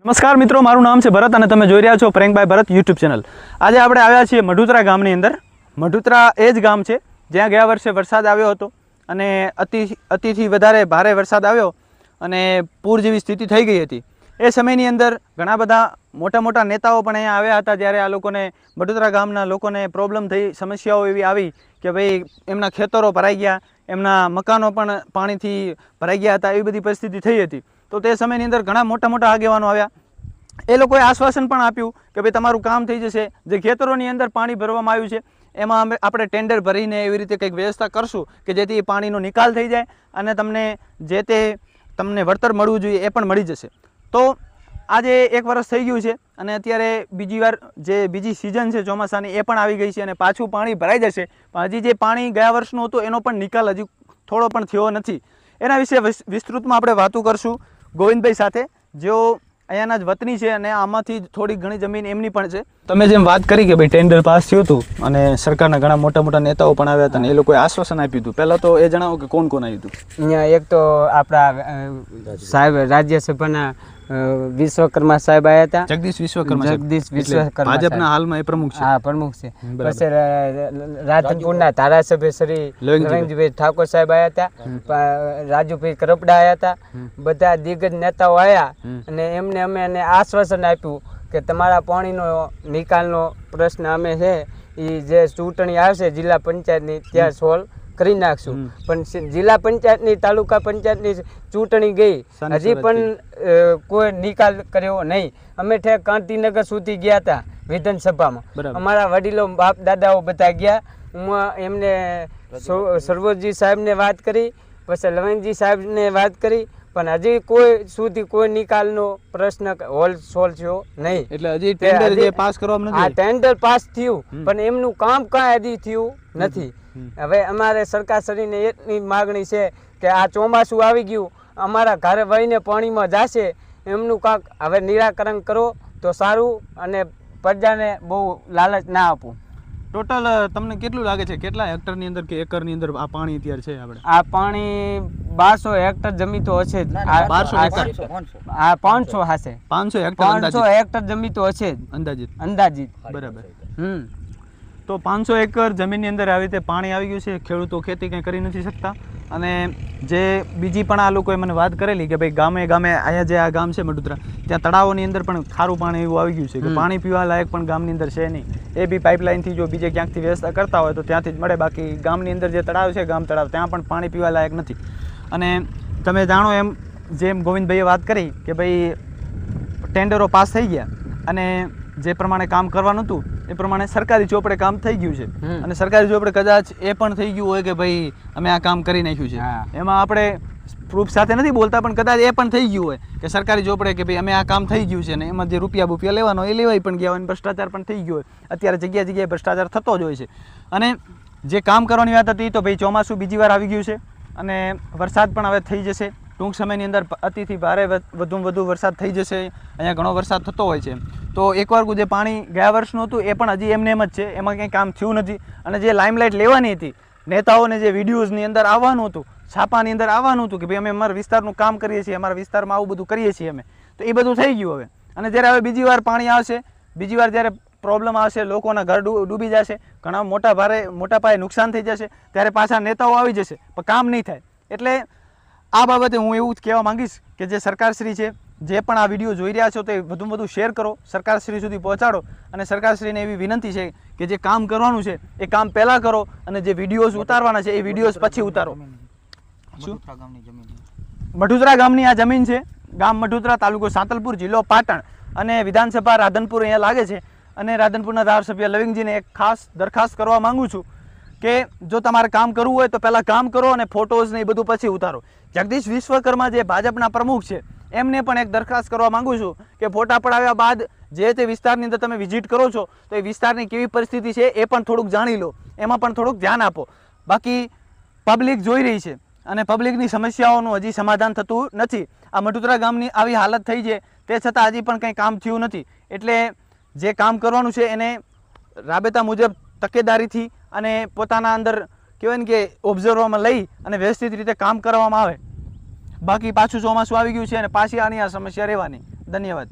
નમસ્કાર મિત્રો, મારું નામ છે ભરત અને તમે જોઈ રહ્યા છો prank by Bharat YouTube channel. આજે આપણે આવ્યા છીએ મઢુતરા ગામની અંદર। મઢુતરા એ જ ગામ છે જ્યાં ગયા વર્ષે વરસાદ આવ્યો હતો અને અતિથી વધારે ભારે વરસાદ આવ્યો અને પૂર જેવી સ્થિતિ થઈ ગઈ હતી। એ સમયની અંદર ઘણા બધા મોટા મોટા નેતાઓ પણ અહીંયા આવ્યા હતા જ્યારે આ લોકોને મઢુતરા ગામના લોકોને પ્રોબ્લેમ થઈ, સમસ્યાઓ એવી આવી કે ભાઈ એમના ખેતરો ભરાઈ ગયા, એમના મકાનો પણ પાણીથી ભરાઈ ગયા હતા, એવી બધી પરિસ્થિતિ થઈ હતી। તો તે સમયની અંદર ઘણા મોટા મોટા આગેવાનો આવ્યા। એ લોકોએ આશ્વાસન પણ આપ્યું કે ભાઈ તમારું કામ થઈ જશે, જે ખેતરોની અંદર પાણી ભરવામાં આવ્યું છે એમાં આપણે ટેન્ડર ભરીને એવી રીતે કંઈક વ્યવસ્થા કરશું કે જેથી પાણીનો નિકાલ થઈ જાય અને તમને વળતર મળવું જોઈએ એ પણ મળી જશે। તો આજે 1 વર્ષ થઈ ગયું છે અને અત્યારે બીજી સિઝન છે ચોમાસાની એ પણ આવી ગઈ છે અને પાછું પાણી ભરાઈ જશે, પણ હજી જે પાણી ગયા વર્ષનું હતું એનો પણ નિકાલ હજી થોડો પણ થયો નથી। એના વિશે વિસ્તૃતમાં આપણે વાતો કરશું ગોવિંદભાઈ સાથે, જેઓ અહીંયાના જ વતની છે અને આમાંથી થોડી ઘણી જમીન એમની પણ છે। તમે જેમ વાત કરી કે ભાઈ ટેન્ડર પાસ થયું હતું અને સરકારના ઘણા મોટા મોટા નેતાઓ પણ આવ્યા હતા અને એ લોકોએ આશ્વાસન આપ્યું હતું। પહેલાં તો એ જણાવો કે કોણ કોણ આવ્યું હતું અહીંયા? એક તો આપણા સાહેબ રાજ્યસભાના વિશ્વકર્મા સાહેબ આવ્યા હતા, જગદીશ વિશ્વકર્મા ભાજપના હાલમાં એ પ્રમુખ છે। હા, પ્રમુખ છે। પછી રાધનપુરના ધારાસભ્ય શ્રી લવિંગજીભાઈ ઠાકોર સાહેબ આવ્યા હતા, રાજુભાઈ કરપડા આવ્યા હતા, બધા દિગ્ગજ નેતાઓ આવ્યા અને એમને અમે આશ્વાસન આપ્યું કે તમારા પાણીનો નિકાલનો પ્રશ્ન અમે છે એ જે ચૂંટણી આવશે જિલ્લા પંચાયતની ત્યાં સોલ્વ કરી નાખશું। પણ જિલ્લા પંચાયતની, તાલુકા પંચાયતની ચૂંટણી ગઈ, હજી પણ કોઈ નિકાલ કર્યો નહીં। અમે ઠેક ગાંધીનગર સુધી ગયા હતા વિધાનસભામાં, અમારા વડીલો બાપ દાદાઓ બધા ગયા। હું એમને સર્વોજી સાહેબને વાત કરી, પછી લવંગજી સાહેબને વાત કરી, પણ હજી કોઈ નિકાલનો પ્રશ્ન સોલ્વ થયો નહીં। એટલે હજી ટેન્ડર પાસ કરવામાં નથી? હા, ટેન્ડર પાસ થયું પણ એમનું કામ કાંઈ હજી થયું નથી। હવે અમારે સરકારશ્રીને એટલી માગણી છે કે આ ચોમાસું આવી ગયું, અમારા ઘરે વહીને પાણીમાં જશે, એમનું કાંક હવે નિરાકરણ કરો તો સારું અને પ્રજાને બહુ લાલચ ના આપવું। ટોટલ તમને કેટલું લાગે છે, કેટલા હેક્ટરની અંદર કે એકરની અંદર આ પાણી અત્યારે છે? આપણે આ પાણી 1200 હેક્ટર જમીન તો હશે જ। 1200 એકર? હા, 500 હશે, 500 હેક્ટર જમીન તો હશે જ અંદાજિત। બરાબર। તો 500 એકર જમીનની અંદર આવી રીતે પાણી આવી ગયું છે, ખેડૂતો ખેતી કંઈ કરી નથી શકતા। અને જે બીજી પણ આ લોકોએ મને વાત કરેલી કે ભાઈ ગામે અહીંયા જે આ ગામ છે મઢુતરા, ત્યાં તળાવોની અંદર પણ ખારું પાણી એવું આવી ગયું છે કે પાણી પીવા લાયક પણ ગામની અંદર છે નહીં। એ બી પાઇપલાઇનથી જો બીજે ક્યાંકથી વ્યવસ્થા કરતા હોય તો ત્યાંથી જ મળે, બાકી ગામની અંદર જે તળાવ છે ગામ તળાવ, ત્યાં પણ પાણી પીવા લાયક નથી। અને તમે જાણો એમ જેમ ગોવિંદભાઈએ વાત કરી કે ભાઈ ટેન્ડરો પાસ થઈ ગયા અને જે પ્રમાણે કામ કરવાનું હતું એ પ્રમાણે સરકારી ચોપડે કામ થઈ ગયું છે અને સરકારી ચોપડે કદાચ એ પણ થઈ ગયું હોય કે ભાઈ અમે આ કામ કરી નાખ્યું છે, એમાં આપણે પ્રૂફ સાથે નથી બોલતા, પણ કદાચ એ પણ થઈ ગયું હોય કે સરકારી ચોપડે કે ભાઈ અમે આ કામ થઈ ગયું છે અને એમાં જે રૂપિયા લેવાનો એ લેવાઈ પણ ગયા હોય, ભ્રષ્ટાચાર પણ થઈ ગયો હોય। અત્યારે જગ્યાએ ભ્રષ્ટાચાર થતો જ હોય છે। અને જે કામ કરવાની વાત હતી તો ભાઈ ચોમાસું બીજી વાર આવી ગયું છે અને વરસાદ પણ હવે થઈ જશે ટૂંક સમયની અંદર, અતિથી ભારે વધુમાં વધુ વરસાદ થઈ જશે। અહીંયા ઘણો વરસાદ થતો હોય છે। તો એકવાર જે પાણી ગયા વર્ષનું હતું એ પણ હજી એમને એમ જ છે, એમાં કંઈ કામ થયું નથી। અને જે લાઇમલાઇટ લેવાની હતી, નેતાઓને જે વિડીયોઝની અંદર આવવાનું હતું, છાપાની અંદર આવવાનું હતું કે ભાઈ અમે અમારા વિસ્તારનું કામ કરીએ છીએ, અમારા વિસ્તારમાં આવું બધું કરીએ છીએ અમે, તો એ બધું થઈ ગયું હવે। અને જ્યારે હવે બીજી વાર પાણી આવશે, બીજી વાર જ્યારે પ્રોબ્લેમ આવશે, લોકોના ઘર ડૂબી જશે, ઘણા મોટા પાયે નુકસાન થઈ જશે, ત્યારે પાછા નેતાઓ આવી જશે પણ કામ નહીં થાય। એટલે આ બાબતે હું એવું જ કહેવા માંગીશ કે જે સરકારશ્રી છે, જે પણ આ વિડીયો જોઈ રહ્યા છો તે વધુમાં વધુ શેર કરો, સરકારશ્રી સુધી પહોંચાડો અને સરકારશ્રીને એવી વિનંતી છે કે જે કામ કરવાનું છે એ કામ પહેલાં કરો અને જે વિડીયોઝ ઉતારવાના છે એ વિડીયોઝ પછી ઉતારો। મઢુતરા ગામની આ જમીન છે, ગામ મઢુતરા, તાલુકો સાંતલપુર, જિલ્લો પાટણ અને વિધાનસભા રાધનપુર અહીંયા લાગે છે। અને રાધનપુરના ધારાસભ્ય લવિંગજીને એક ખાસ દરખાસ્ત કરવા માગું છું કે જો તમારે કામ કરવું હોય તો પહેલાં કામ કરો અને ફોટોઝ ને એ બધું પછી ઉતારો। જગદીશ વિશ્વકર્મા જે ભાજપના પ્રમુખ છે એમને પણ એક દરખાસ્ત કરવા માગું છું કે ફોટા પડાવ્યા બાદ જે તે વિસ્તારની અંદર તમે વિઝિટ કરો છો તો એ વિસ્તારની કેવી પરિસ્થિતિ છે એ પણ થોડુંક જાણી લો, એમાં પણ થોડુંક ધ્યાન આપો। બાકી પબ્લિક જોઈ રહી છે અને પબ્લિકની સમસ્યાઓનું હજી સમાધાન થતું નથી। આ મઢુતરા ગામની આવી હાલત થઈ છે તે છતાં હજી પણ કંઈ કામ થયું નથી। એટલે જે કામ કરવાનું છે એને રાબેતા મુજબ તકેદારીથી અને પોતાના અંદર કહેવાય ને કે ઓબ્ઝર્વમાં લઈ અને વ્યવસ્થિત રીતે કામ કરવામાં આવે। બાકી પાછું ચોમાસું આવી ગયું છે અને પાછી આની આ સમસ્યા રહેવાની। ધન્યવાદ।